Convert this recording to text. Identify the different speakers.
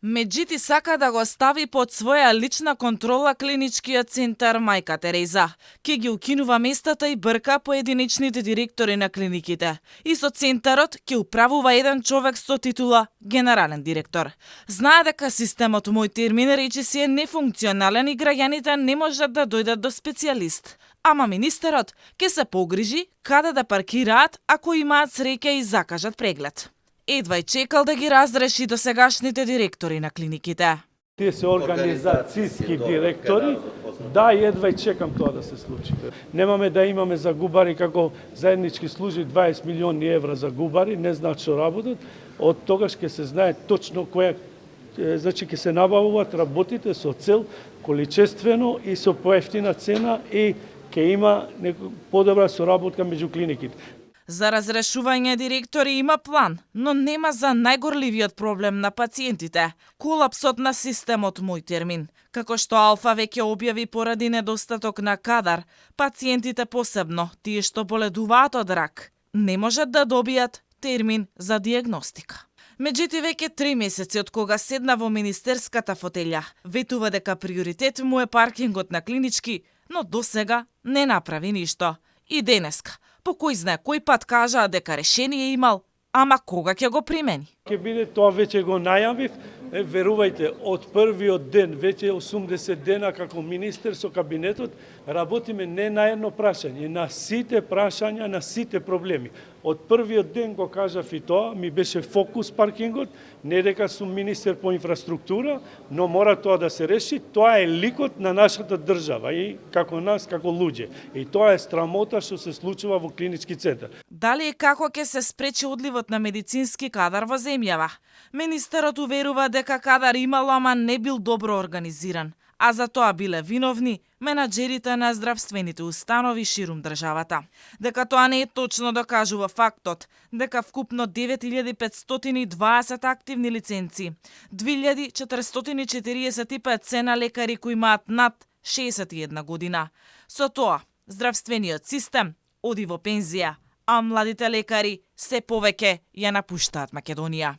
Speaker 1: Меджити сака да го стави под своја лична контрола клиничкиот центар Мајка Тереза. Ке ги укинува местата и брка поединечните директори на клиниките. И со центарот ќе управува еден човек со титула генерален директор. Знае дека системот Мој термин речиси е нефункционален и граѓаните не можат да дојдат до специјалист. Ама министерот ќе се погрижи каде да паркираат ако имаат среќа и закажат преглед. Едва чекал да ги разреши досегашните директори на клиниките.
Speaker 2: Тие се организацијски директори, да, едва чекам тоа да се случи. Немаме да имаме за губари како заеднички служби 20 милиони евра за губари, не знаат што работат. Од тогаш ќе се знае точно која, значи ќе се набавуваат работите со цел количествено и со поевтина цена и ќе има подобра соработка меѓу клиниките.
Speaker 1: За разрешување директори има план, но нема за најгорливиот проблем на пациентите – колапсот на системот Мој термин. Како што Алфа веќе објави поради недостаток на кадар, пациентите посебно, тие што боледуваат од рак, не можат да добијат термин за диагностика. Меѓутоа веќе 3 месеци од кога седна во министерската фотелја, ветува дека приоритет му е паркингот на клинички, но досега не направи ништо. И денеска, по кој знае кој пат кажаа дека решение имал, ама кога ќе го примени?
Speaker 2: Ќе биде тоа веќе го најавив, верувајте, од првиот ден, веќе 80 дена како министер со кабинетот, работиме не на едно прашање, на сите прашања, на сите проблеми. Од првиот ден го кажав и тоа, ми беше фокус паркингот, не дека сум министер по инфраструктура, но мора тоа да се реши, тоа е ликот на нашата држава и како нас, како луѓе. И тоа е срамота што се случува во клинички центар.
Speaker 1: Дали и како ќе се спречи одливот на медицински кадар во земјава? Министерот уверува дека кадар имало, ама не бил добро организиран, а за тоа биле виновни менаџерите на здравствените установи ширум државата. Дека тоа не е точно докажува фактот дека вкупно 9520 активни лиценци, 2445 се на лекари кои имаат над 61 година. Со тоа, здравствениот систем оди во пензија, а младите лекари се повеќе ја напуштаат Македонија.